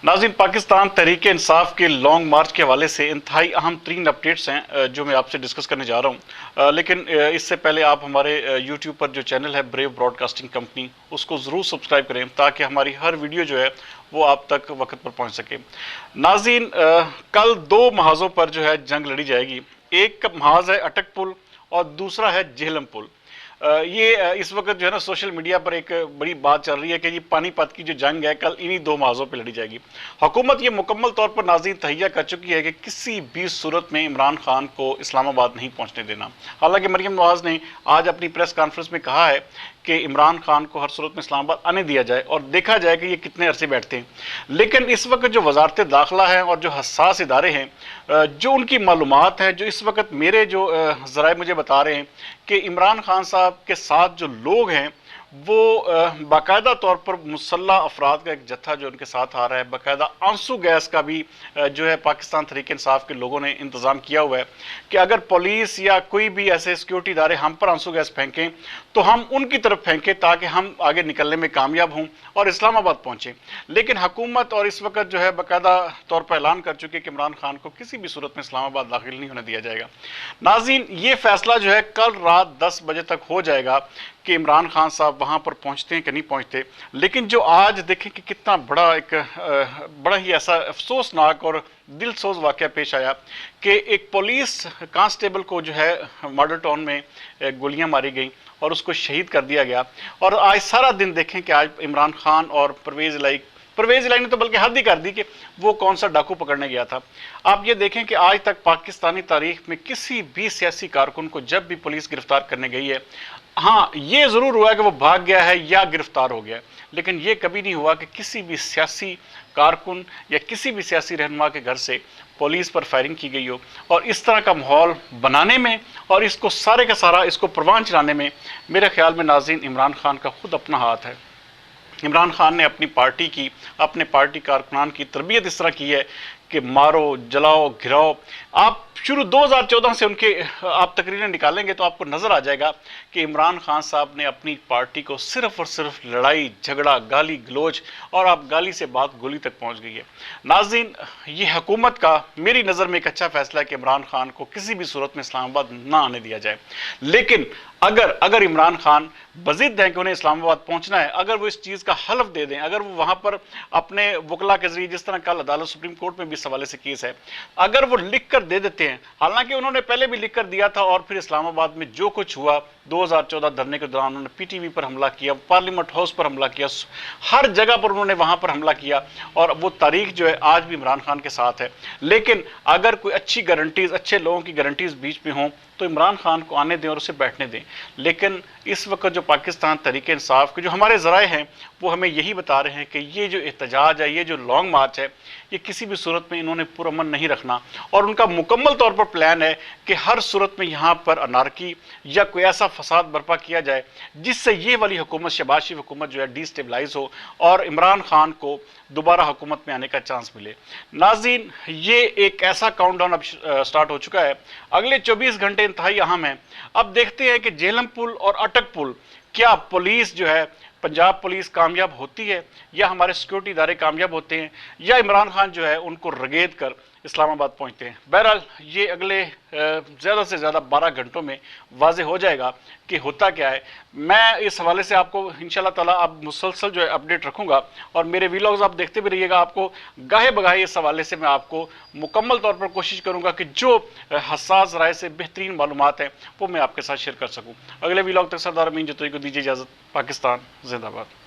नाज़रीन, पाकिस्तान तहरीक इंसाफ के लॉन्ग मार्च के हवाले से इंतहाई अहम तरीन अपडेट्स हैं जो मैं आपसे डिस्कस करने जा रहा हूँ। लेकिन इससे पहले आप हमारे यूट्यूब पर जो चैनल है ब्रेव ब्रॉडकास्टिंग कंपनी, उसको ज़रूर सब्सक्राइब करें ताकि हमारी हर वीडियो जो है वो आप तक वक्त पर पहुँच सके। नाज़रीन, कल दो महाज़ों पर जो है जंग लड़ी जाएगी। एक महाज़ है अटक पुल और दूसरा है जेहलम पुल। ये इस वक्त जो है ना सोशल मीडिया पर एक बड़ी बात चल रही है कि ये पानीपत की जो जंग है कल इन्हीं दो महाज़ों पे लड़ी जाएगी। हुकूमत ये मुकम्मल तौर पर नाज़रीन तहैया कर चुकी है कि किसी भी सूरत में इमरान खान को इस्लामाबाद नहीं पहुंचने देना। हालांकि मरियम नवाज़ ने आज अपनी प्रेस कॉन्फ्रेंस में कहा है कि इमरान खान को हर सूरत में इस्लामाबाद आने दिया जाए और देखा जाए कि ये कितने अरसे बैठते हैं। लेकिन इस वक्त जो वजारत दाखिला है और जो हसास इदारे हैं, जो उनकी मालूमात है, जो इस वक्त मेरे जो ज़राए मुझे बता रहे हैं कि इमरान खान साहब के साथ जो लोग हैं वो बाकायदा तौर पर मुसल्लह अफराद का एक जत्था जो उनके साथ आ रहा है, बाकायदा आंसू गैस का भी जो है पाकिस्तान तहरीक इंसाफ के लोगों ने इंतज़ाम किया हुआ है कि अगर पुलिस या कोई भी ऐसे सिक्योरिटी इदारे हम पर आंसू गैस फेंकें तो हम उनकी तरफ फेंकें ताकि हम आगे निकलने में कामयाब हों और इस्लामाबाद पहुँचें। लेकिन हुकूमत और इस वक्त जो है बाकायदा तौर पर ऐलान कर चुके कि इमरान खान को किसी भी सूरत में इस्लामाबाद दाखिल नहीं होने दिया जाएगा। नाज़रीन, ये फैसला जो है कल रात 10 बजे तक हो जाएगा कि इमरान खान साहब वहाँ पर पहुँचते हैं कि नहीं पहुँचते। लेकिन जो आज देखें कि कितना बड़ा ही ऐसा अफसोसनाक और दिल सोज वाक़या पेश आया कि एक पुलिस कांस्टेबल को जो है मॉडल टाउन में गोलियां मारी गई और उसको शहीद कर दिया गया। और आज सारा दिन देखें कि आज इमरान खान और परवेज़ इलाही ने तो बल्कि हद ही कर दी कि वो कौन सा डाकू पकड़ने गया था। आप ये देखें कि आज तक पाकिस्तानी तारीख में किसी भी सियासी कारकुन को जब भी पुलिस गिरफ्तार करने गई है, हाँ ये ज़रूर हुआ है कि वो भाग गया है या गिरफ्तार हो गया है, लेकिन ये कभी नहीं हुआ कि किसी भी सियासी कारकुन या किसी भी सियासी रहनुमा के घर से पुलिस पर फायरिंग की गई हो। और इस तरह का माहौल बनाने में और इसको सारे का सारा इसको परवान चलाने में मेरे ख्याल में नाज़रीन इमरान खान का खुद अपना हाथ है। इमरान खान ने अपने पार्टी कारकुनान की तरबियत इस तरह की है कि मारो, जलाओ, घिराओ। आप शुरू 2014 से उनके आप तकरीरें निकालेंगे तो आपको नज़र आ जाएगा कि इमरान खान साहब ने अपनी पार्टी को सिर्फ और सिर्फ लड़ाई झगड़ा, गाली गलोच और आप गाली से बात गोली तक पहुंच गई है। नाज़रीन, ये हुकूमत का मेरी नज़र में एक अच्छा फैसला है कि इमरान खान को किसी भी सूरत में इस्लामाबाद ना आने दिया जाए। लेकिन अगर इमरान खान बज़िद हैं कि उन्हें इस्लामाबाद पहुंचना है, अगर वो इस चीज़ का हल्फ दे दें, अगर वो वहाँ पर अपने वकला के जरिए, जिस तरह कल अदालत सुप्रीम कोर्ट में भी इस हवाले से केस है, अगर वो लिख कर दे देते हैं, हालांकि उन्होंने पहले भी लिख कर दिया था और फिर इस्लामाबाद में जो कुछ हुआ 2014 धरने के दौरान उन्होंने पीटीवी पर हमला किया, पार्लियामेंट हाउस पर हमला किया, हर जगह पर उन्होंने वहाँ पर हमला किया और वो तारीख जो है आज भी इमरान खान के साथ है। लेकिन अगर कोई अच्छी गारंटीज, अच्छे लोगों की गारंटीज बीच में हों तो इमरान खान को आने दें और उसे बैठने दें। लेकिन इस वक्त जो पाकिस्तान तहरीक इंसाफ के जो हमारे ज़राए हैं वो हमें यही बता रहे हैं कि ये जो एहतजाज है, ये जो लॉन्ग मार्च है, ये किसी भी सूरत में इन्होंने पुरअमन नहीं रखना और उनका मुकम्मल तौर पर प्लान है कि हर सूरत में यहाँ पर अनारकी या कोई ऐसा फसाद बर्पा किया जाए जिससे ये वाली हुकूमत, शहबाज शरीफ हुकूमत जो है डिस्टेबलाइज हो और इमरान खान को दोबारा हुकूमत में आने का चांस मिले। नाज़रीन, ये एक ऐसा काउंटडाउन अब स्टार्ट हो चुका है, अगले 24 घंटे इंतहाई अहम है। अब देखते हैं कि जेहलम पुल और अटक पुल, क्या पुलिस जो है, पंजाब पुलिस कामयाब होती है या हमारे सिक्योरिटी इदारे कामयाब होते हैं या इमरान खान जो है उनको रगेद कर इस्लामाबाद पहुंचते हैं। बहरहाल ये अगले ज़्यादा से ज़्यादा 12 घंटों में वाज़े हो जाएगा कि होता क्या है। मैं इस हवाले से आपको इंशाल्लाह ताला अब मुसलसल जो है अपडेट रखूंगा और मेरे वीलॉग्स आप देखते भी रहिएगा। आपको गाहे बगाहे इस हवाले से मैं आपको मुकम्मल तौर पर कोशिश करूंगा कि जो हसास राय से बेहतरीन मालूमात हैं वो मैं आपके साथ शेयर कर सकूँ। अगले वीलॉग तक सरदार अमीन जतोई को दीजिए इजाज़त। पाकिस्तान जिंदाबाद।